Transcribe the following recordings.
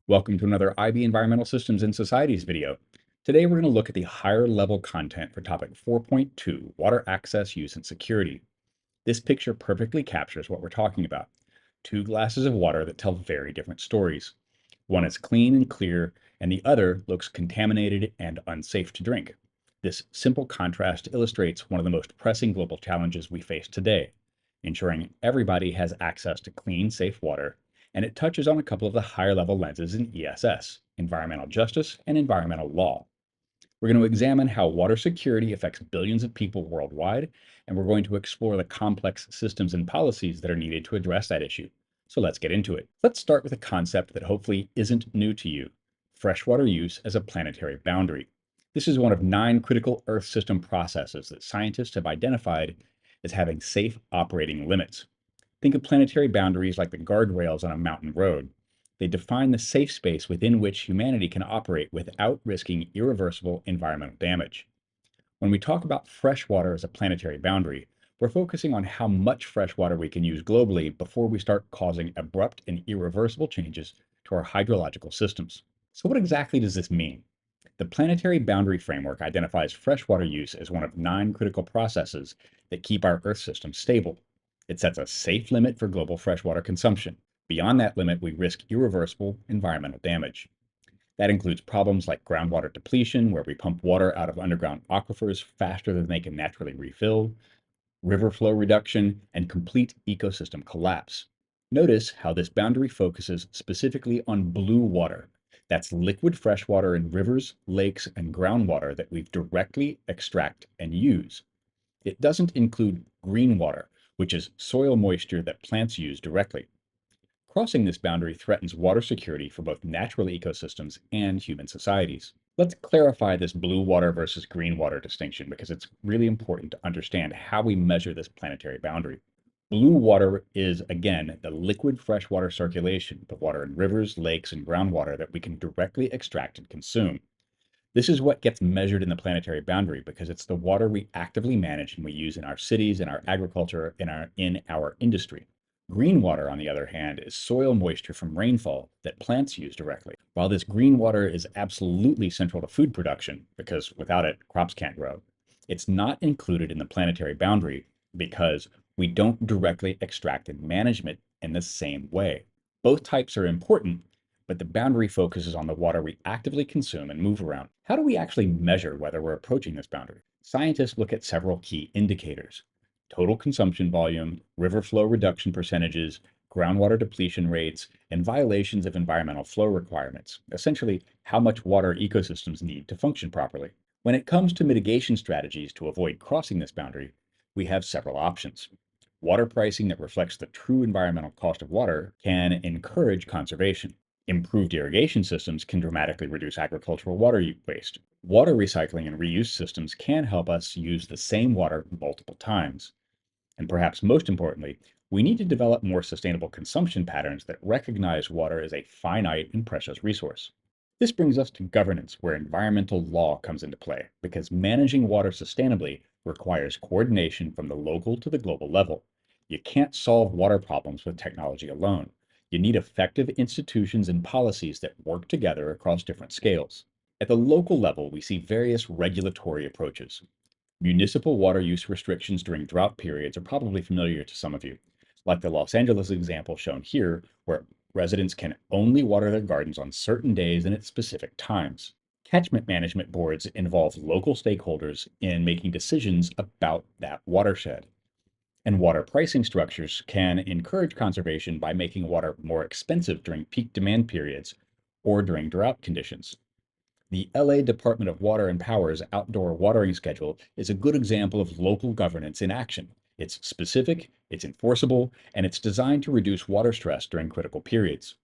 Welcome to another IB Environmental Systems and Societies video. Today we're going to look at the higher level content for topic 4.2, water access, use, and security. This picture perfectly captures what we're talking about. Two glasses of water that tell very different stories. One is clean and clear, and the other looks contaminated and unsafe to drink. This simple contrast illustrates one of the most pressing global challenges we face today, ensuring everybody has access to clean, safe water, and it touches on a couple of the higher level lenses in ESS, environmental justice and environmental law. We're going to examine how water security affects billions of people worldwide, and we're going to explore the complex systems and policies that are needed to address that issue. So let's get into it. Let's start with a concept that hopefully isn't new to you: freshwater use as a planetary boundary. This is one of 9 critical Earth system processes that scientists have identified as having safe operating limits. Think of planetary boundaries like the guardrails on a mountain road. They define the safe space within which humanity can operate without risking irreversible environmental damage. When we talk about freshwater as a planetary boundary, we're focusing on how much freshwater we can use globally before we start causing abrupt and irreversible changes to our hydrological systems. So, what exactly does this mean? The planetary boundary framework identifies freshwater use as one of 9 critical processes that keep our Earth system stable. It sets a safe limit for global freshwater consumption. Beyond that limit, we risk irreversible environmental damage. That includes problems like groundwater depletion, where we pump water out of underground aquifers faster than they can naturally refill, river flow reduction, and complete ecosystem collapse. Notice how this boundary focuses specifically on blue water. That's liquid freshwater in rivers, lakes, and groundwater that we directly extract and use. It doesn't include green water, which is soil moisture that plants use directly. Crossing this boundary threatens water security for both natural ecosystems and human societies. Let's clarify this blue water versus green water distinction because it's really important to understand how we measure this planetary boundary. Blue water is, again, the liquid freshwater circulation, the water in rivers, lakes, and groundwater that we can directly extract and consume. This is what gets measured in the planetary boundary because it's the water we actively manage and we use in our cities, in our agriculture, in our industry. Green water, on the other hand, is soil moisture from rainfall that plants use directly. While this green water is absolutely central to food production, because without it, crops can't grow, it's not included in the planetary boundary because we don't directly extract and manage it in the same way. Both types are important, but the boundary focuses on the water we actively consume and move around. How do we actually measure whether we're approaching this boundary? Scientists look at several key indicators: total consumption volume, river flow reduction percentages, groundwater depletion rates, and violations of environmental flow requirements, essentially how much water ecosystems need to function properly. When it comes to mitigation strategies to avoid crossing this boundary, we have several options. Water pricing that reflects the true environmental cost of water can encourage conservation. Improved irrigation systems can dramatically reduce agricultural water waste. Water recycling and reuse systems can help us use the same water multiple times. And perhaps most importantly, we need to develop more sustainable consumption patterns that recognize water as a finite and precious resource. This brings us to governance, where environmental law comes into play, because managing water sustainably requires coordination from the local to the global level. You can't solve water problems with technology alone. You need effective institutions and policies that work together across different scales. At the local level, we see various regulatory approaches. Municipal water use restrictions during drought periods are probably familiar to some of you, like the Los Angeles example shown here, where residents can only water their gardens on certain days and at specific times. Catchment management boards involve local stakeholders in making decisions about that watershed. And water pricing structures can encourage conservation by making water more expensive during peak demand periods or during drought conditions. The LA Department of Water and Power's outdoor watering schedule is a good example of local governance in action. It's specific, it's enforceable, and it's designed to reduce water stress during critical periods.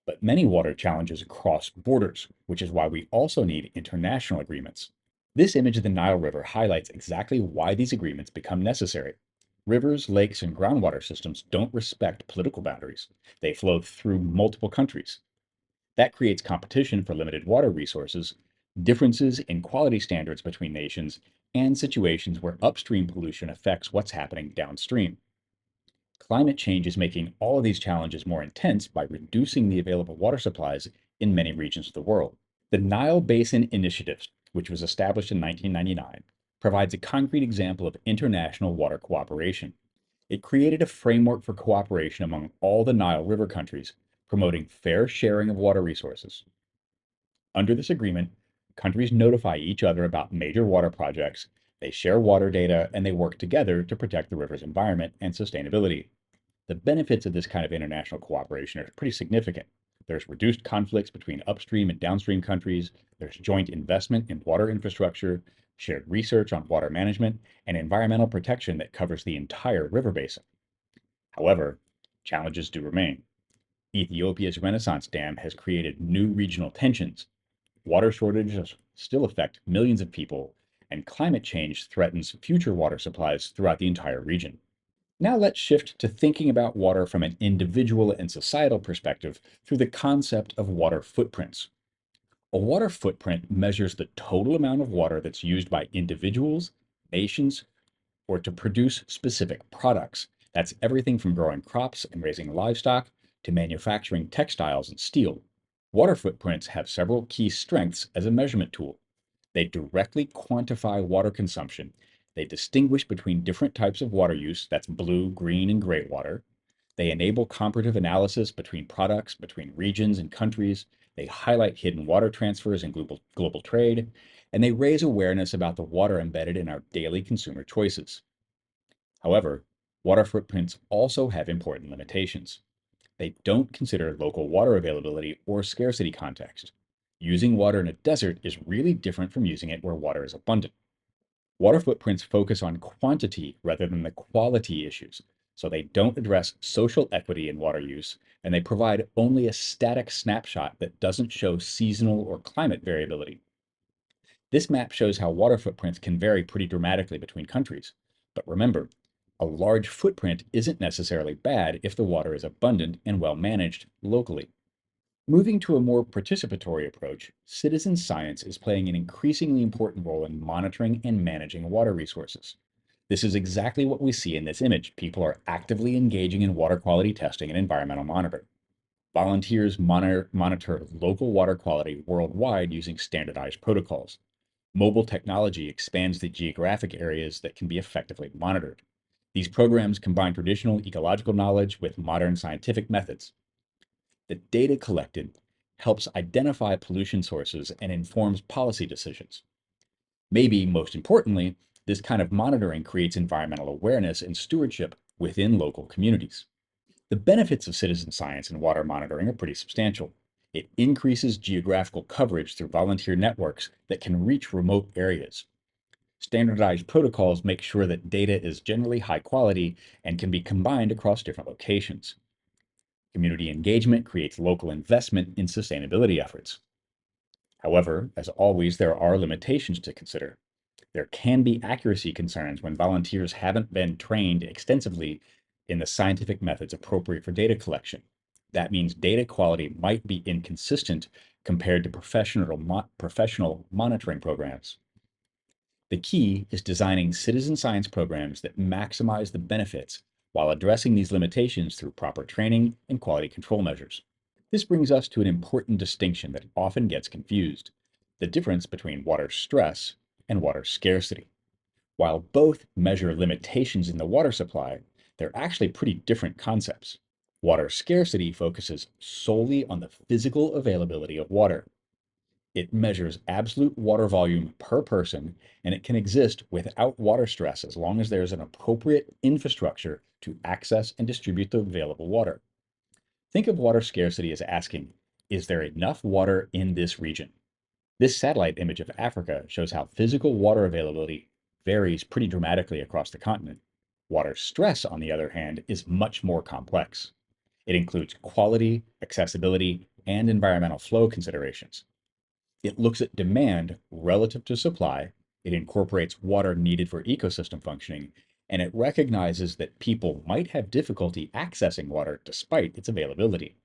But many water challenges cross borders, which is why we also need international agreements. This image of the Nile River highlights exactly why these agreements become necessary. Rivers, lakes, and groundwater systems don't respect political boundaries. They flow through multiple countries. That creates competition for limited water resources, differences in quality standards between nations, and situations where upstream pollution affects what's happening downstream. Climate change is making all of these challenges more intense by reducing the available water supplies in many regions of the world. The Nile Basin Initiative, which was established in 1999, provides a concrete example of international water cooperation. It created a framework for cooperation among all the Nile River countries, promoting fair sharing of water resources. Under this agreement, countries notify each other about major water projects, they share water data, and they work together to protect the river's environment and sustainability. The benefits of this kind of international cooperation are pretty significant. There's reduced conflicts between upstream and downstream countries, there's joint investment in water infrastructure, shared research on water management, and environmental protection that covers the entire river basin. However, challenges do remain. Ethiopia's Renaissance Dam has created new regional tensions. Water shortages still affect millions of people, and climate change threatens future water supplies throughout the entire region. Now let's shift to thinking about water from an individual and societal perspective through the concept of water footprints. A water footprint measures the total amount of water that's used by individuals, nations, or to produce specific products. That's everything from growing crops and raising livestock to manufacturing textiles and steel. Water footprints have several key strengths as a measurement tool. They directly quantify water consumption. They distinguish between different types of water use, that's blue, green, and gray water. They enable comparative analysis between products, between regions and countries. They highlight hidden water transfers and global trade. And they raise awareness about the water embedded in our daily consumer choices. However, water footprints also have important limitations. They don't consider local water availability or scarcity context. Using water in a desert is really different from using it where water is abundant. Water footprints focus on quantity rather than the quality issues, so they don't address social equity in water use, and they provide only a static snapshot that doesn't show seasonal or climate variability. This map shows how water footprints can vary pretty dramatically between countries. But remember, a large footprint isn't necessarily bad if the water is abundant and well managed locally. Moving to a more participatory approach, citizen science is playing an increasingly important role in monitoring and managing water resources. This is exactly what we see in this image. People are actively engaging in water quality testing and environmental monitoring. Volunteers monitor local water quality worldwide using standardized protocols. Mobile technology expands the geographic areas that can be effectively monitored. These programs combine traditional ecological knowledge with modern scientific methods. The data collected helps identify pollution sources and informs policy decisions. Maybe most importantly, this kind of monitoring creates environmental awareness and stewardship within local communities. The benefits of citizen science and water monitoring are pretty substantial. It increases geographical coverage through volunteer networks that can reach remote areas. Standardized protocols make sure that data is generally high quality and can be combined across different locations. Community engagement creates local investment in sustainability efforts. However, as always, there are limitations to consider. There can be accuracy concerns when volunteers haven't been trained extensively in the scientific methods appropriate for data collection. That means data quality might be inconsistent compared to professional monitoring programs. The key is designing citizen science programs that maximize the benefits while addressing these limitations through proper training and quality control measures. This brings us to an important distinction that often gets confused: the difference between water stress and water scarcity. While both measure limitations in the water supply, they're actually pretty different concepts. Water scarcity focuses solely on the physical availability of water. It measures absolute water volume per person, and it can exist without water stress as long as there is an appropriate infrastructure to access and distribute the available water. Think of water scarcity as asking, is there enough water in this region? This satellite image of Africa shows how physical water availability varies pretty dramatically across the continent. Water stress, on the other hand, is much more complex. It includes quality, accessibility, and environmental flow considerations. It looks at demand relative to supply, it incorporates water needed for ecosystem functioning, and it recognizes that people might have difficulty accessing water despite its availability.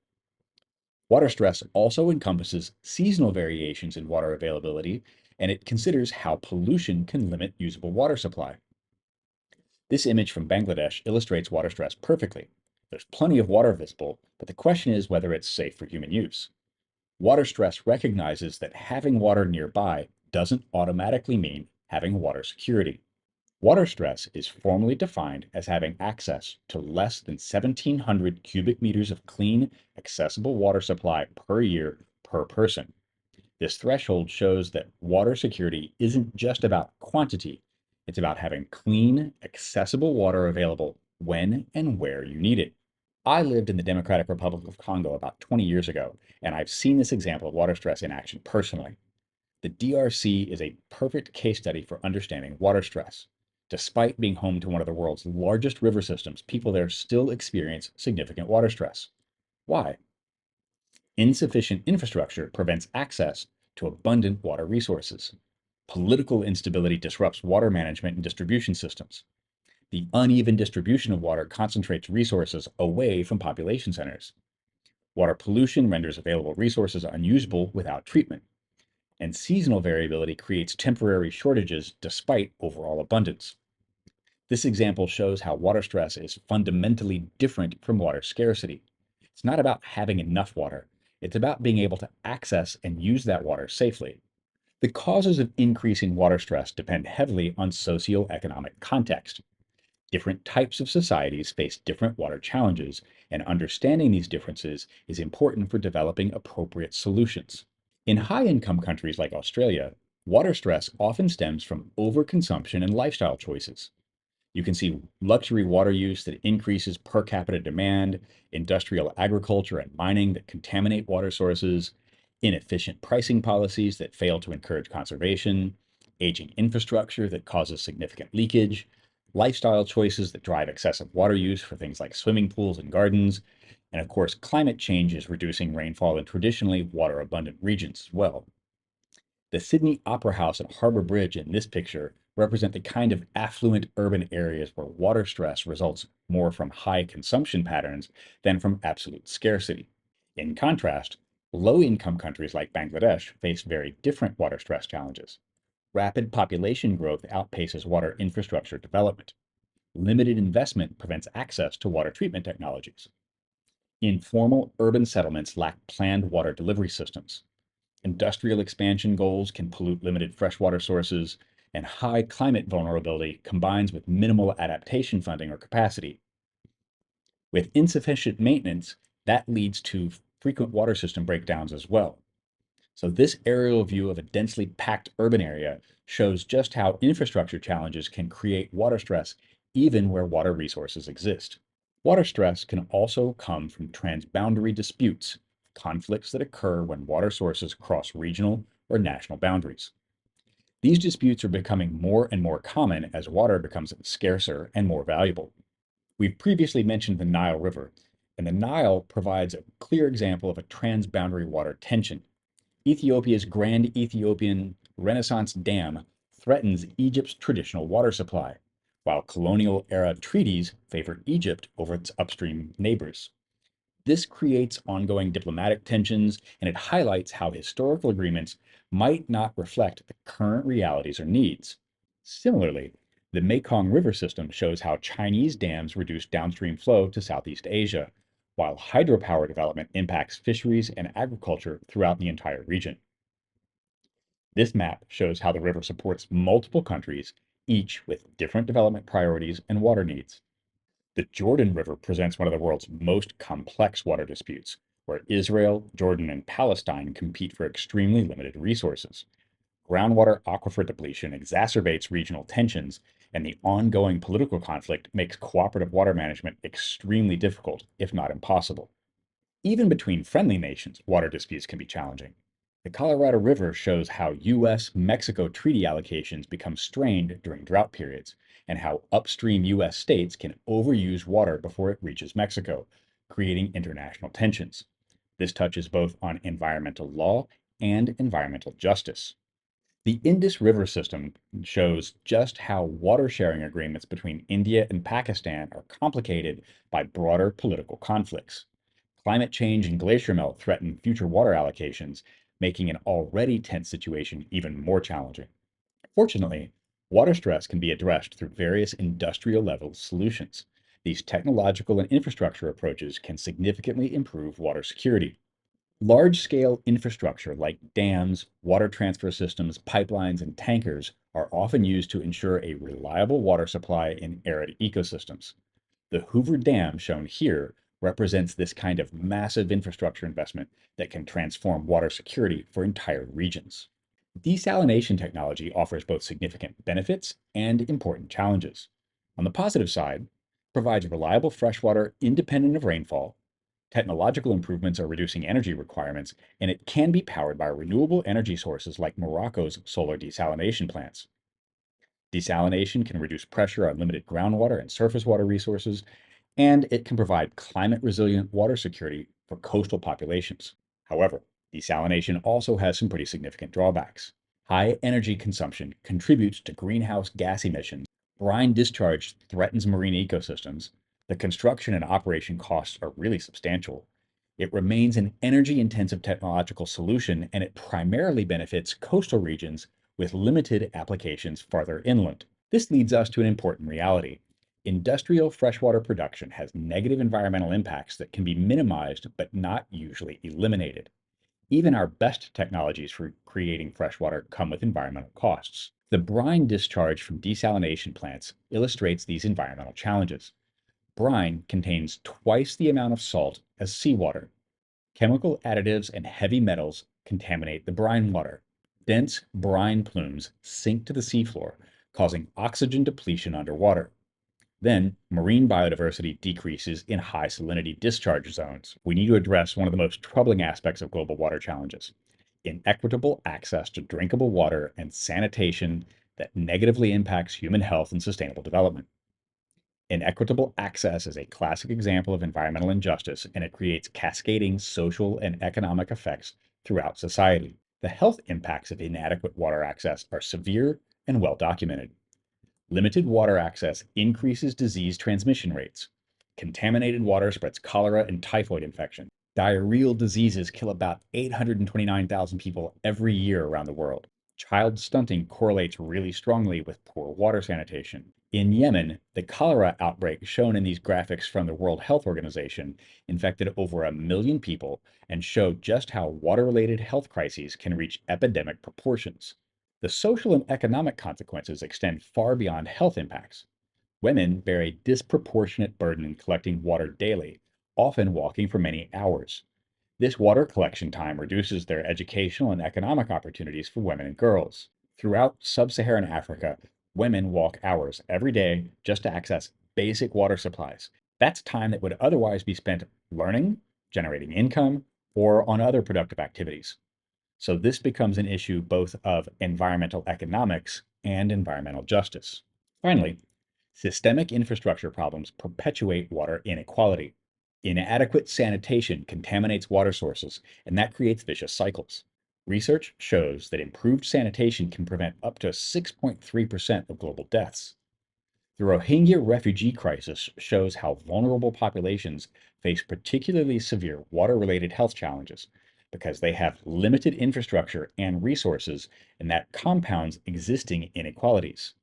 Water stress also encompasses seasonal variations in water availability, and it considers how pollution can limit usable water supply. This image from Bangladesh illustrates water stress perfectly. There's plenty of water visible, but the question is whether it's safe for human use. Water stress recognizes that having water nearby doesn't automatically mean having water security. Water stress is formally defined as having access to less than 1,700 cubic meters of clean, accessible water supply per year per person. This threshold shows that water security isn't just about quantity, it's about having clean, accessible water available when and where you need it. I lived in the Democratic Republic of Congo about 20 years ago, and I've seen this example of water stress in action personally. The DRC is a perfect case study for understanding water stress. Despite being home to one of the world's largest river systems, people there still experience significant water stress. Why? Insufficient infrastructure prevents access to abundant water resources. Political instability disrupts water management and distribution systems. The uneven distribution of water concentrates resources away from population centers. Water pollution renders available resources unusable without treatment. And seasonal variability creates temporary shortages despite overall abundance. This example shows how water stress is fundamentally different from water scarcity. It's not about having enough water, it's about being able to access and use that water safely. The causes of increasing water stress depend heavily on socioeconomic context. Different types of societies face different water challenges, and understanding these differences is important for developing appropriate solutions. In high-income countries like Australia, water stress often stems from overconsumption and lifestyle choices. You can see luxury water use that increases per capita demand, industrial agriculture and mining that contaminate water sources, inefficient pricing policies that fail to encourage conservation, aging infrastructure that causes significant leakage, lifestyle choices that drive excessive water use for things like swimming pools and gardens, and of course, climate change is reducing rainfall in traditionally water abundant regions as well. The Sydney Opera House and Harbour Bridge in this picture represent the kind of affluent urban areas where water stress results more from high consumption patterns than from absolute scarcity. In contrast, low-income countries like Bangladesh face very different water stress challenges. Rapid population growth outpaces water infrastructure development. Limited investment prevents access to water treatment technologies. Informal urban settlements lack planned water delivery systems. Industrial expansion goals can pollute limited freshwater sources, and high climate vulnerability combines with minimal adaptation funding or capacity. With insufficient maintenance, that leads to frequent water system breakdowns as well. So this aerial view of a densely packed urban area shows just how infrastructure challenges can create water stress even where water resources exist. Water stress can also come from transboundary disputes, conflicts that occur when water sources cross regional or national boundaries. These disputes are becoming more and more common as water becomes scarcer and more valuable. We've previously mentioned the Nile River, and the Nile provides a clear example of a transboundary water tension. Ethiopia's Grand Ethiopian Renaissance Dam threatens Egypt's traditional water supply, while colonial-era treaties favor Egypt over its upstream neighbors. This creates ongoing diplomatic tensions, and it highlights how historical agreements might not reflect the current realities or needs. Similarly, the Mekong River system shows how Chinese dams reduce downstream flow to Southeast Asia, while hydropower development impacts fisheries and agriculture throughout the entire region. This map shows how the river supports multiple countries, each with different development priorities and water needs. The Jordan River presents one of the world's most complex water disputes, where Israel, Jordan, and Palestine compete for extremely limited resources. Groundwater aquifer depletion exacerbates regional tensions, and the ongoing political conflict makes cooperative water management extremely difficult, if not impossible. Even between friendly nations, water disputes can be challenging. The Colorado River shows how U.S.-Mexico treaty allocations become strained during drought periods, and how upstream U.S. states can overuse water before it reaches Mexico, creating international tensions. This touches both on environmental law and environmental justice. The Indus River system shows just how water sharing agreements between India and Pakistan are complicated by broader political conflicts. Climate change and glacier melt threaten future water allocations, making an already tense situation even more challenging. Fortunately, water stress can be addressed through various industrial level solutions. These technological and infrastructure approaches can significantly improve water security. Large-scale infrastructure like dams, water transfer systems, pipelines, and tankers are often used to ensure a reliable water supply in arid ecosystems. The Hoover Dam, shown here, represents this kind of massive infrastructure investment that can transform water security for entire regions. Desalination technology offers both significant benefits and important challenges. On the positive side, it provides reliable freshwater independent of rainfall. Technological improvements are reducing energy requirements, and it can be powered by renewable energy sources like Morocco's solar desalination plants. Desalination can reduce pressure on limited groundwater and surface water resources, and it can provide climate resilient water security for coastal populations. However, desalination also has some pretty significant drawbacks. High energy consumption contributes to greenhouse gas emissions. Brine discharge threatens marine ecosystems. The construction and operation costs are really substantial. It remains an energy intensive technological solution, and it primarily benefits coastal regions with limited applications farther inland. This leads us to an important reality. Industrial freshwater production has negative environmental impacts that can be minimized but not usually eliminated. Even our best technologies for creating freshwater come with environmental costs. The brine discharge from desalination plants illustrates these environmental challenges. Brine contains twice the amount of salt as seawater. Chemical additives and heavy metals contaminate the brine water. Dense brine plumes sink to the seafloor, causing oxygen depletion underwater. Then, marine biodiversity decreases in high salinity discharge zones. We need to address one of the most troubling aspects of global water challenges: inequitable access to drinkable water and sanitation that negatively impacts human health and sustainable development. Inequitable access is a classic example of environmental injustice, and it creates cascading social and economic effects throughout society. The health impacts of inadequate water access are severe and well documented. Limited water access increases disease transmission rates. Contaminated water spreads cholera and typhoid infection. Diarrheal diseases kill about 829,000 people every year around the world. Child stunting correlates really strongly with poor water sanitation. In Yemen, the cholera outbreak shown in these graphics from the World Health Organization infected over 1 million people and showed just how water-related health crises can reach epidemic proportions. The social and economic consequences extend far beyond health impacts. Women bear a disproportionate burden in collecting water daily, often walking for many hours. This water collection time reduces their educational and economic opportunities for women and girls. Throughout sub-Saharan Africa, women walk hours every day just to access basic water supplies. That's time that would otherwise be spent learning, generating income, or on other productive activities. So this becomes an issue both of environmental economics and environmental justice. Finally, systemic infrastructure problems perpetuate water inequality. Inadequate sanitation contaminates water sources, and that creates vicious cycles. Research shows that improved sanitation can prevent up to 6.3% of global deaths. The Rohingya refugee crisis shows how vulnerable populations face particularly severe water-related health challenges because they have limited infrastructure and resources, and that compounds existing inequalities.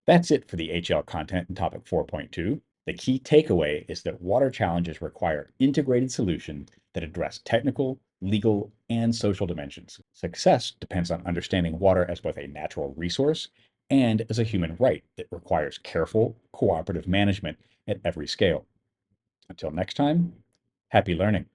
That's it for the HL content in topic 4.2. The key takeaway is that water challenges require integrated solutions that address technical, legal, and social dimensions. Success depends on understanding water as both a natural resource and as a human right that requires careful, cooperative management at every scale. Until next time, happy learning.